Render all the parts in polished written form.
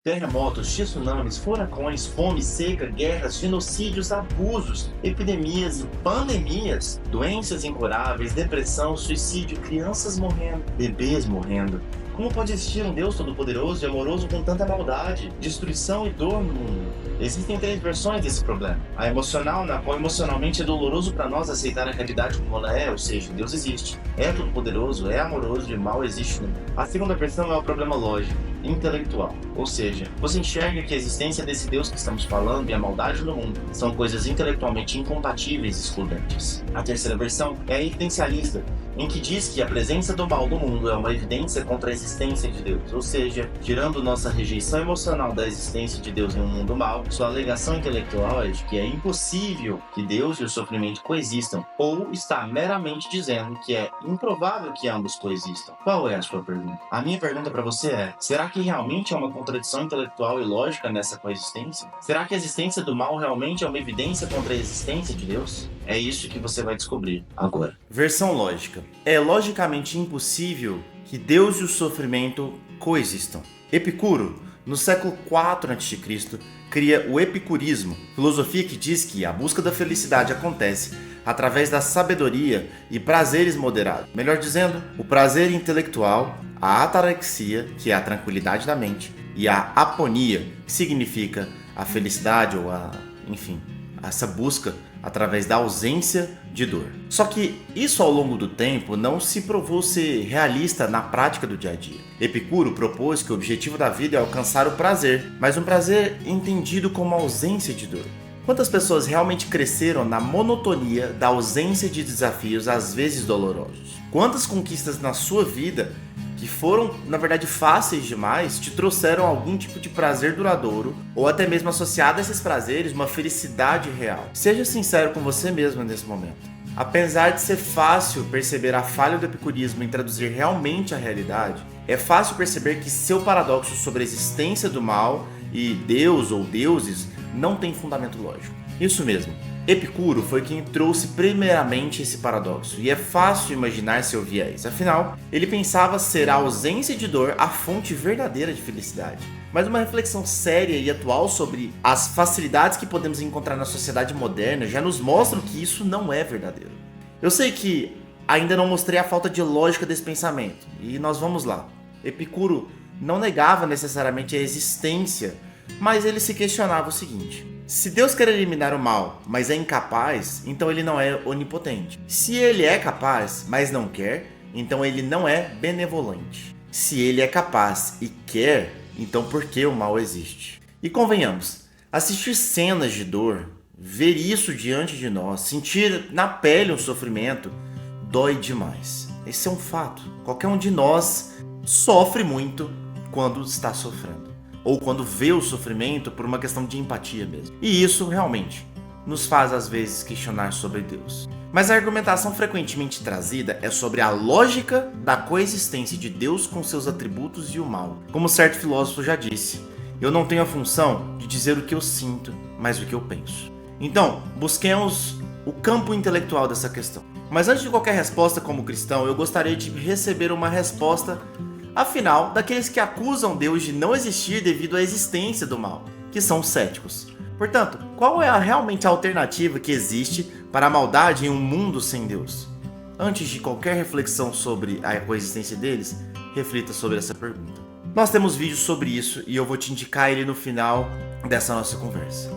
Terremotos, tsunamis, furacões, fome, seca, guerras, genocídios, abusos, epidemias e pandemias, doenças incuráveis, depressão, suicídio, crianças morrendo, bebês morrendo. Como pode existir um Deus todo-poderoso e amoroso com tanta maldade, destruição e dor no mundo? Existem três versões desse problema. A emocional, na qual emocionalmente é doloroso para nós aceitar a realidade como ela é, ou seja, Deus existe, é todo-poderoso, é amoroso e mal existe no mundo. A segunda versão é o problema lógico, intelectual, ou seja, você enxerga que a existência desse Deus que estamos falando e a maldade no mundo são coisas intelectualmente incompatíveis e excludentes. A terceira versão é a evidencialista, em que diz que a presença do mal no mundo é uma evidência contra a existência de Deus, ou seja, tirando nossa rejeição emocional da existência de Deus em um mundo mal, sua alegação intelectual é de que é impossível que Deus e o sofrimento coexistam, ou está meramente dizendo que é improvável que ambos coexistam. Qual é a sua pergunta? A minha pergunta para você é: será que realmente há uma contradição intelectual e lógica nessa coexistência? Será que a existência do mal realmente é uma evidência contra a existência de Deus? É isso que você vai descobrir agora. Versão lógica. É logicamente impossível que Deus e o sofrimento coexistam. Epicuro, no século IV a.C., cria o epicurismo, filosofia que diz que a busca da felicidade acontece através da sabedoria e prazeres moderados. Melhor dizendo, o prazer intelectual, a ataraxia, que é a tranquilidade da mente, e a aponia, que significa a felicidade ou essa busca através da ausência de dor. Só que isso ao longo do tempo não se provou ser realista na prática do dia a dia. Epicuro propôs que o objetivo da vida é alcançar o prazer, mas um prazer entendido como ausência de dor. Quantas pessoas realmente cresceram na monotonia da ausência de desafios às vezes dolorosos? Quantas conquistas na sua vida que foram, na verdade, fáceis demais, te trouxeram algum tipo de prazer duradouro, ou até mesmo associado a esses prazeres, uma felicidade real? Seja sincero com você mesmo nesse momento. Apesar de ser fácil perceber a falha do epicurismo em traduzir realmente a realidade, é fácil perceber que seu paradoxo sobre a existência do mal e Deus ou deuses não tem fundamento lógico. Isso mesmo. Epicuro foi quem trouxe primeiramente esse paradoxo, e é fácil imaginar seu viés, afinal, ele pensava ser a ausência de dor a fonte verdadeira de felicidade. Mas uma reflexão séria e atual sobre as facilidades que podemos encontrar na sociedade moderna já nos mostram que isso não é verdadeiro. Eu sei que ainda não mostrei a falta de lógica desse pensamento, e nós vamos lá. Epicuro não negava necessariamente a existência, mas ele se questionava o seguinte: se Deus quer eliminar o mal, mas é incapaz, então ele não é onipotente. Se ele é capaz, mas não quer, então ele não é benevolente. Se ele é capaz e quer, então por que o mal existe? E convenhamos, assistir cenas de dor, ver isso diante de nós, sentir na pele um sofrimento, dói demais. Esse é um fato. Qualquer um de nós sofre muito quando está sofrendo, ou quando vê o sofrimento por uma questão de empatia mesmo. E isso realmente nos faz às vezes questionar sobre Deus. Mas a argumentação frequentemente trazida é sobre a lógica da coexistência de Deus com seus atributos e o mal. Como certo filósofo já disse, eu não tenho a função de dizer o que eu sinto, mas o que eu penso. Então, busquemos o campo intelectual dessa questão. Mas antes de qualquer resposta como cristão, eu gostaria de receber uma resposta afinal, daqueles que acusam Deus de não existir devido à existência do mal, que são os céticos. Portanto, qual é realmente a alternativa que existe para a maldade em um mundo sem Deus? Antes de qualquer reflexão sobre a coexistência deles, reflita sobre essa pergunta. Nós temos vídeos sobre isso e eu vou te indicar ele no final dessa nossa conversa.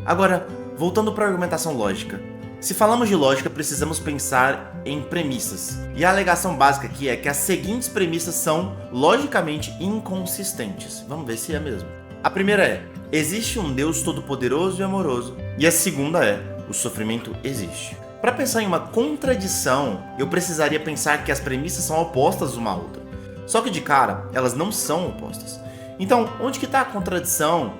Agora, voltando para a argumentação lógica. Se falamos de lógica, precisamos pensar em premissas. E a alegação básica aqui é que as seguintes premissas são logicamente inconsistentes. Vamos ver se é mesmo. A primeira é: existe um Deus todo-poderoso e amoroso. E a segunda é: o sofrimento existe. Para pensar em uma contradição, eu precisaria pensar que as premissas são opostas uma à outra. Só que de cara, elas não são opostas. Então, onde que está a contradição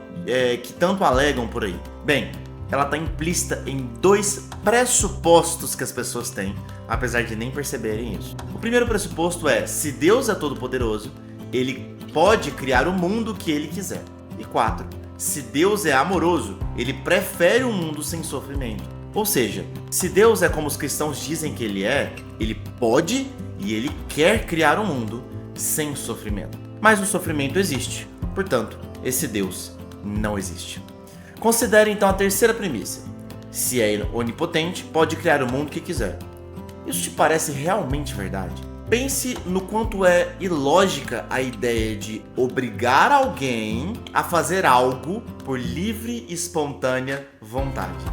que tanto alegam por aí? Bem, ela está implícita em dois pressupostos que as pessoas têm, apesar de nem perceberem isso. O primeiro pressuposto é: se Deus é todo-poderoso, ele pode criar o mundo que ele quiser. E 4. Se Deus é amoroso, ele prefere um mundo sem sofrimento. Ou seja, se Deus é como os cristãos dizem que ele pode e ele quer criar um mundo sem sofrimento. Mas o sofrimento existe. Portanto, esse Deus não existe. Considere então a terceira premissa. Se é onipotente, pode criar o mundo que quiser. Isso te parece realmente verdade? Pense no quanto é ilógica a ideia de obrigar alguém a fazer algo por livre e espontânea vontade.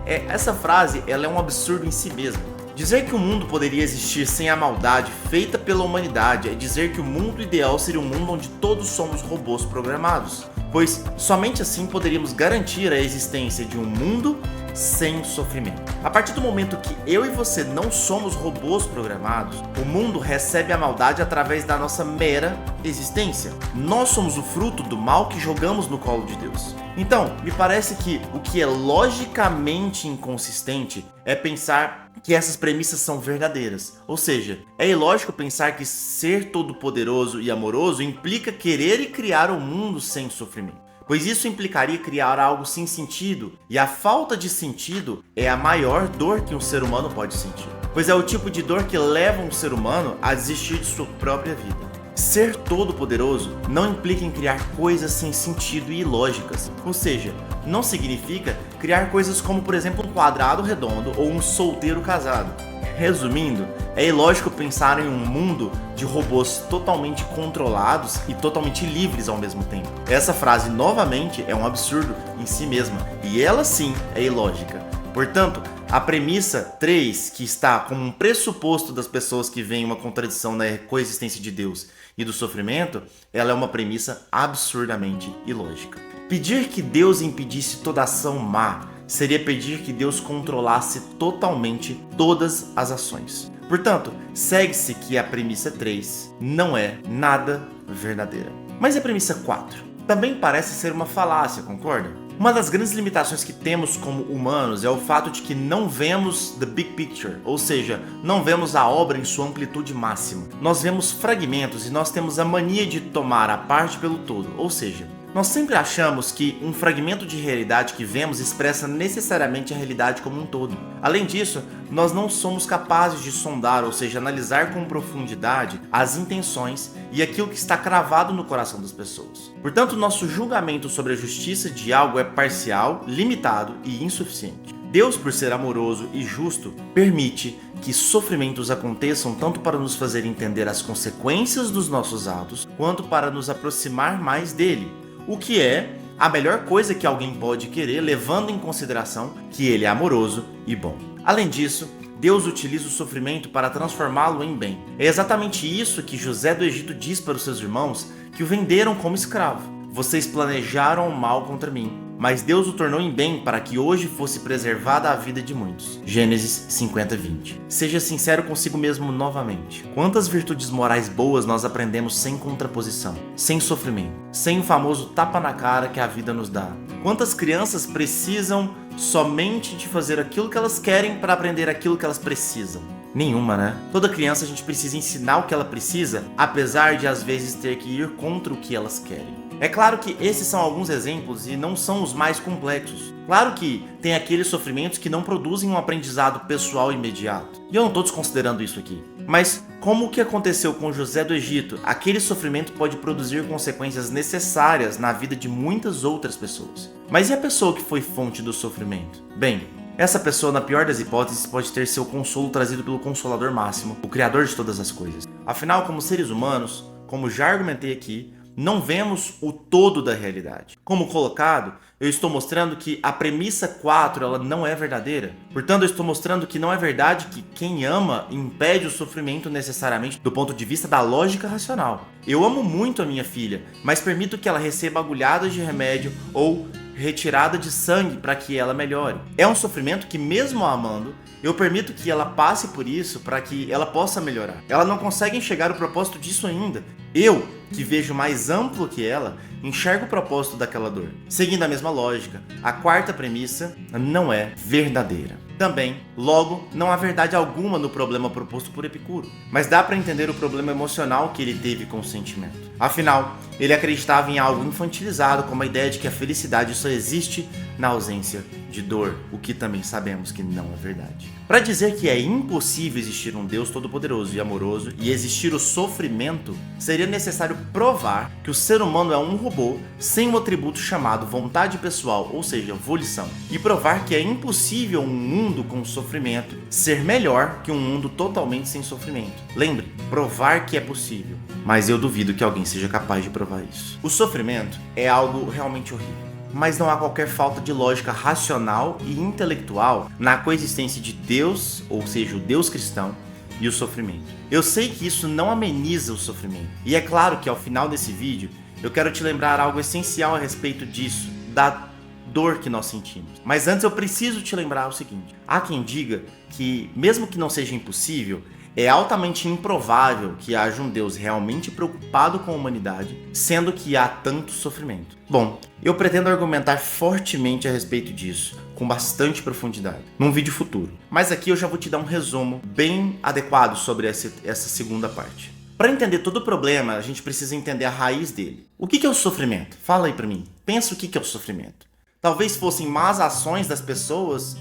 Essa frase ela é um absurdo em si mesma. Dizer que o mundo poderia existir sem a maldade feita pela humanidade é dizer que o mundo ideal seria um mundo onde todos somos robôs programados, pois somente assim poderíamos garantir a existência de um mundo sem sofrimento. A partir do momento que eu e você não somos robôs programados, o mundo recebe a maldade através da nossa mera existência. Nós somos o fruto do mal que jogamos no colo de Deus. Então, me parece que o que é logicamente inconsistente é pensar que essas premissas são verdadeiras. Ou seja, é ilógico pensar que ser todo-poderoso e amoroso implica querer e criar um mundo sem sofrimento, pois isso implicaria criar algo sem sentido, e a falta de sentido é a maior dor que um ser humano pode sentir, pois é o tipo de dor que leva um ser humano a desistir de sua própria vida. Ser todo-poderoso não implica em criar coisas sem sentido e ilógicas, ou seja, não significa criar coisas como, por exemplo, um quadrado redondo ou um solteiro casado. Resumindo, é ilógico pensar em um mundo de robôs totalmente controlados e totalmente livres ao mesmo tempo. Essa frase, novamente, é um absurdo em si mesma, e ela sim é ilógica. Portanto, a premissa 3, que está como um pressuposto das pessoas que veem uma contradição na coexistência de Deus e do sofrimento, ela é uma premissa absurdamente ilógica. Pedir que Deus impedisse toda ação má seria pedir que Deus controlasse totalmente todas as ações. Portanto, segue-se que a premissa 3 não é nada verdadeira. Mas a premissa 4 também parece ser uma falácia, concorda? Uma das grandes limitações que temos como humanos é o fato de que não vemos the big picture, ou seja, não vemos a obra em sua amplitude máxima. Nós vemos fragmentos e nós temos a mania de tomar a parte pelo todo, ou seja, nós sempre achamos que um fragmento de realidade que vemos expressa necessariamente a realidade como um todo. Além disso, nós não somos capazes de sondar, ou seja, analisar com profundidade as intenções e aquilo que está cravado no coração das pessoas. Portanto, nosso julgamento sobre a justiça de algo é parcial, limitado e insuficiente. Deus, por ser amoroso e justo, permite que sofrimentos aconteçam tanto para nos fazer entender as consequências dos nossos atos, quanto para nos aproximar mais dele. O que é a melhor coisa que alguém pode querer, levando em consideração que ele é amoroso e bom. Além disso, Deus utiliza o sofrimento para transformá-lo em bem. É exatamente isso que José do Egito diz para os seus irmãos que o venderam como escravo. Vocês planejaram o mal contra mim, mas Deus o tornou em bem para que hoje fosse preservada a vida de muitos. Gênesis 50:20. Seja sincero consigo mesmo novamente. Quantas virtudes morais boas nós aprendemos sem contraposição, sem sofrimento, sem o famoso tapa na cara que a vida nos dá? Quantas crianças precisam somente de fazer aquilo que elas querem para aprender aquilo que elas precisam? Nenhuma, né? Toda criança a gente precisa ensinar o que ela precisa, apesar de às vezes ter que ir contra o que elas querem. É claro que esses são alguns exemplos e não são os mais complexos. Claro que tem aqueles sofrimentos que não produzem um aprendizado pessoal imediato. E eu não estou desconsiderando isso aqui. Mas como o que aconteceu com José do Egito, aquele sofrimento pode produzir consequências necessárias na vida de muitas outras pessoas. Mas e a pessoa que foi fonte do sofrimento? Bem, essa pessoa, na pior das hipóteses, pode ter seu consolo trazido pelo Consolador Máximo, o Criador de todas as coisas. Afinal, como seres humanos, como já argumentei aqui, não vemos o todo da realidade. Como colocado, eu estou mostrando que a premissa 4 ela não é verdadeira. Portanto, eu estou mostrando que não é verdade que quem ama impede o sofrimento necessariamente do ponto de vista da lógica racional. Eu amo muito a minha filha, mas permito que ela receba agulhadas de remédio ou retirada de sangue para que ela melhore. É um sofrimento que, mesmo a amando, eu permito que ela passe por isso para que ela possa melhorar. Ela não consegue enxergar o propósito disso ainda. Eu, que vejo mais amplo que ela, enxergo o propósito daquela dor. Seguindo a mesma lógica, a quarta premissa não é verdadeira. Também, logo, não há verdade alguma no problema proposto por Epicuro, mas dá para entender o problema emocional que ele teve com o sentimento. Afinal, ele acreditava em algo infantilizado, como a ideia de que a felicidade só existe na ausência de dor, o que também sabemos que não é verdade. Para dizer que é impossível existir um Deus todo-poderoso e amoroso e existir o sofrimento, seria necessário provar que o ser humano é um robô sem um atributo chamado vontade pessoal, ou seja, volição, e provar que é impossível um mundo com sofrimento ser melhor que um mundo totalmente sem sofrimento. Lembre, provar que é possível, mas eu duvido que alguém seja capaz de provar isso. O sofrimento é algo realmente horrível. Mas não há qualquer falta de lógica racional e intelectual na coexistência de Deus, ou seja, o Deus cristão, e o sofrimento. Eu sei que isso não ameniza o sofrimento. E é claro que ao final desse vídeo, eu quero te lembrar algo essencial a respeito disso, da dor que nós sentimos. Mas antes eu preciso te lembrar o seguinte: há quem diga que, mesmo que não seja impossível, é altamente improvável que haja um Deus realmente preocupado com a humanidade, sendo que há tanto sofrimento. Bom, eu pretendo argumentar fortemente a respeito disso, com bastante profundidade, num vídeo futuro. Mas aqui eu já vou te dar um resumo bem adequado sobre essa segunda parte. Para entender todo o problema, a gente precisa entender a raiz dele. O que é o sofrimento? Fala aí pra mim. Pensa o que é o sofrimento. Talvez fossem más ações das pessoas.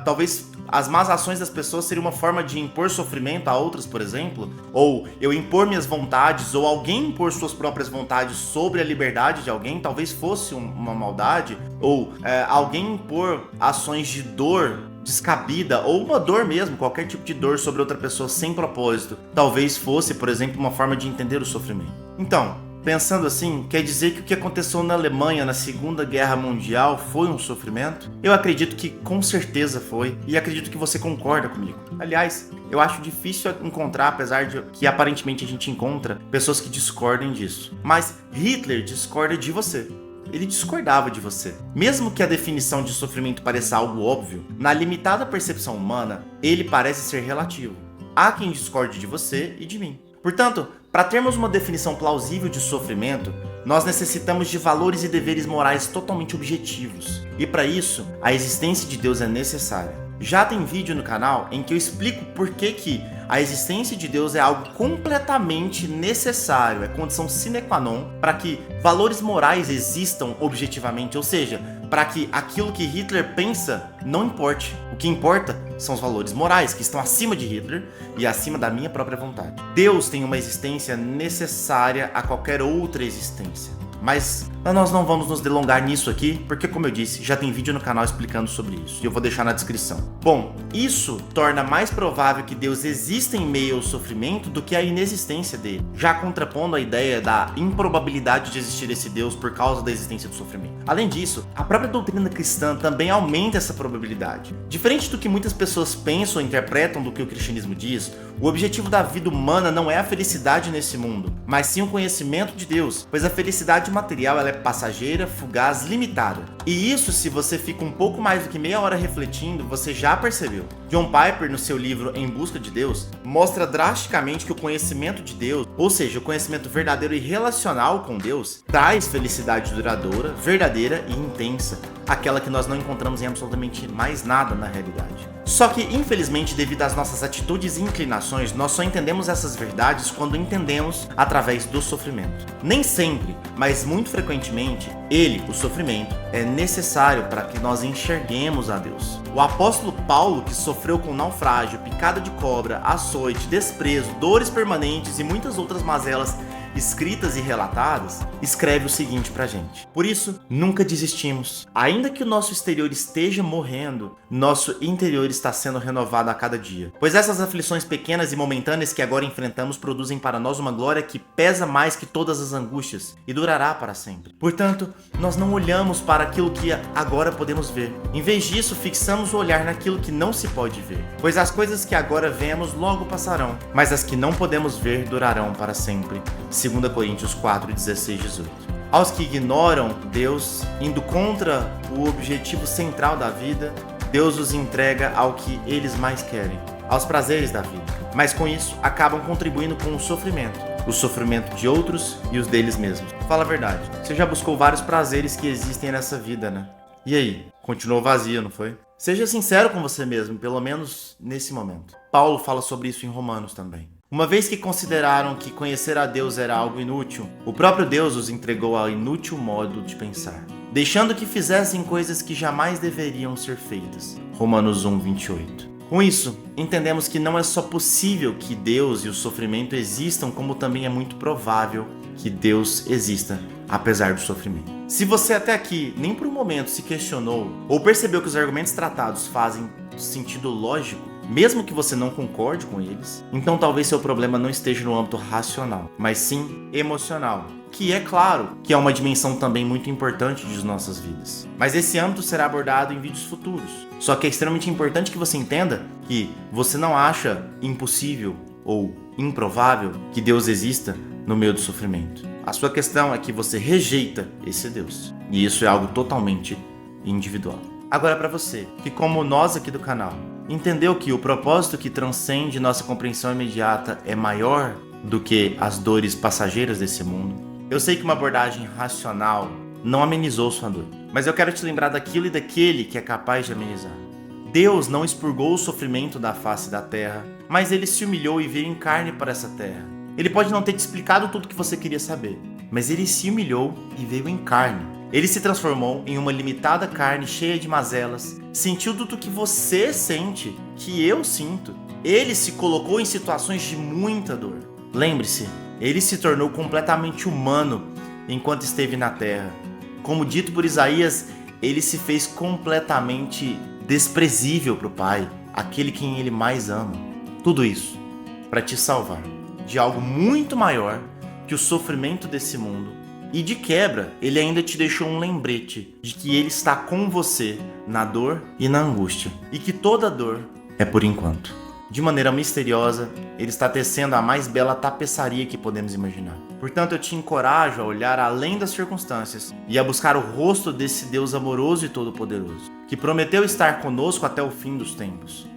Talvez as más ações das pessoas seriam uma forma de impor sofrimento a outras, por exemplo, ou eu impor minhas vontades, ou alguém impor suas próprias vontades sobre a liberdade de alguém, talvez fosse uma maldade, ou alguém impor ações de dor descabida, ou uma dor mesmo, qualquer tipo de dor sobre outra pessoa sem propósito, talvez fosse, por exemplo, uma forma de entender o sofrimento. Então, pensando assim, quer dizer que o que aconteceu na Alemanha na Segunda Guerra Mundial foi um sofrimento? Eu acredito que com certeza foi, e acredito que você concorda comigo. Aliás, eu acho difícil encontrar, apesar de que aparentemente a gente encontra pessoas que discordem disso. Mas Hitler discorda de você. Ele discordava de você. Mesmo que a definição de sofrimento pareça algo óbvio, na limitada percepção humana, ele parece ser relativo. Há quem discorde de você e de mim. Portanto, para termos uma definição plausível de sofrimento, nós necessitamos de valores e deveres morais totalmente objetivos. E para isso, a existência de Deus é necessária. Já tem vídeo no canal em que eu explico por que a existência de Deus é algo completamente necessário, é condição sine qua non para que valores morais existam objetivamente, ou seja, para que aquilo que Hitler pensa não importe. O que importa são os valores morais que estão acima de Hitler e acima da minha própria vontade. Deus tem uma existência necessária a qualquer outra existência. Mas nós não vamos nos delongar nisso aqui, porque como eu disse, já tem vídeo no canal explicando sobre isso, e eu vou deixar na descrição. Bom, isso torna mais provável que Deus exista em meio ao sofrimento do que a inexistência dele, já contrapondo a ideia da improbabilidade de existir esse Deus por causa da existência do sofrimento. Além disso, a própria doutrina cristã também aumenta essa probabilidade. Diferente do que muitas pessoas pensam ou interpretam do que o cristianismo diz, o objetivo da vida humana não é a felicidade nesse mundo, mas sim o conhecimento de Deus, pois a felicidade material ela é passageira, fugaz, limitada. E isso, se você fica um pouco mais do que meia hora refletindo, você já percebeu. John Piper, no seu livro Em Busca de Deus, mostra drasticamente que o conhecimento de Deus, ou seja, o conhecimento verdadeiro e relacional com Deus, traz felicidade duradoura, verdadeira e intensa, aquela que nós não encontramos em absolutamente mais nada na realidade. Só que, infelizmente, devido às nossas atitudes e inclinações, nós só entendemos essas verdades quando entendemos através do sofrimento. Nem sempre, mas muito frequentemente, o sofrimento, é necessário para que nós enxerguemos a Deus. O apóstolo Paulo, que sofreu com naufrágio, picada de cobra, açoite, desprezo, dores permanentes e muitas outras mazelas escritas e relatadas, escreve o seguinte pra gente: por isso, nunca desistimos. Ainda que o nosso exterior esteja morrendo, nosso interior está sendo renovado a cada dia. Pois essas aflições pequenas e momentâneas que agora enfrentamos produzem para nós uma glória que pesa mais que todas as angústias e durará para sempre. Portanto, nós não olhamos para aquilo que agora podemos ver. Em vez disso, fixamos o olhar naquilo que não se pode ver. Pois as coisas que agora vemos logo passarão, mas as que não podemos ver durarão para sempre. 2 Coríntios 4, 16, 18. Aos que ignoram Deus, indo contra o objetivo central da vida, Deus os entrega ao que eles mais querem, aos prazeres da vida. Mas com isso, acabam contribuindo com o sofrimento de outros e os deles mesmos. Fala a verdade, você já buscou vários prazeres que existem nessa vida, né? E aí, continuou vazio, não foi? Seja sincero com você mesmo, pelo menos nesse momento. Paulo fala sobre isso em Romanos também. Uma vez que consideraram que conhecer a Deus era algo inútil, o próprio Deus os entregou ao inútil modo de pensar, deixando que fizessem coisas que jamais deveriam ser feitas. Romanos 1, 28. Com isso, entendemos que não é só possível que Deus e o sofrimento existam, como também é muito provável que Deus exista, apesar do sofrimento. Se você até aqui nem por um momento se questionou ou percebeu que os argumentos tratados fazem sentido lógico, mesmo que você não concorde com eles, então talvez seu problema não esteja no âmbito racional, mas sim emocional, que é claro que é uma dimensão também muito importante de nossas vidas. Mas esse âmbito será abordado em vídeos futuros. Só que é extremamente importante que você entenda que você não acha impossível ou improvável que Deus exista no meio do sofrimento. A sua questão é que você rejeita esse Deus. E isso é algo totalmente individual. Agora para você, que como nós aqui do canal, entendeu que o propósito que transcende nossa compreensão imediata é maior do que as dores passageiras desse mundo, eu sei que uma abordagem racional não amenizou sua dor, mas eu quero te lembrar daquilo e daquele que é capaz de amenizar. Deus não expurgou o sofrimento da face da terra, mas ele se humilhou e veio em carne para essa terra. Ele pode não ter te explicado tudo o que você queria saber, mas ele se humilhou e veio em carne. Ele se transformou em uma limitada carne cheia de mazelas, sentiu tudo o que você sente, que eu sinto. Ele se colocou em situações de muita dor. Lembre-se, ele se tornou completamente humano enquanto esteve na terra. Como dito por Isaías, ele se fez completamente desprezível para o Pai, aquele quem ele mais ama. Tudo isso para te salvar de algo muito maior que o sofrimento desse mundo. E de quebra, ele ainda te deixou um lembrete de que ele está com você na dor e na angústia, e que toda dor é por enquanto. De maneira misteriosa, ele está tecendo a mais bela tapeçaria que podemos imaginar. Portanto, eu te encorajo a olhar além das circunstâncias e a buscar o rosto desse Deus amoroso e todo-poderoso, que prometeu estar conosco até o fim dos tempos.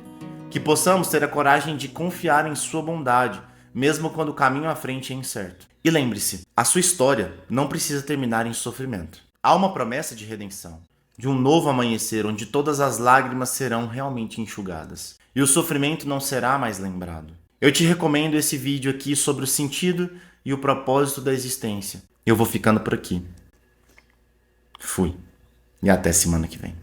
Que possamos ter a coragem de confiar em sua bondade, mesmo quando o caminho à frente é incerto. E lembre-se, a sua história não precisa terminar em sofrimento. Há uma promessa de redenção, de um novo amanhecer onde todas as lágrimas serão realmente enxugadas e o sofrimento não será mais lembrado. Eu te recomendo esse vídeo aqui sobre o sentido e o propósito da existência. Eu vou ficando por aqui. Fui. E até semana que vem.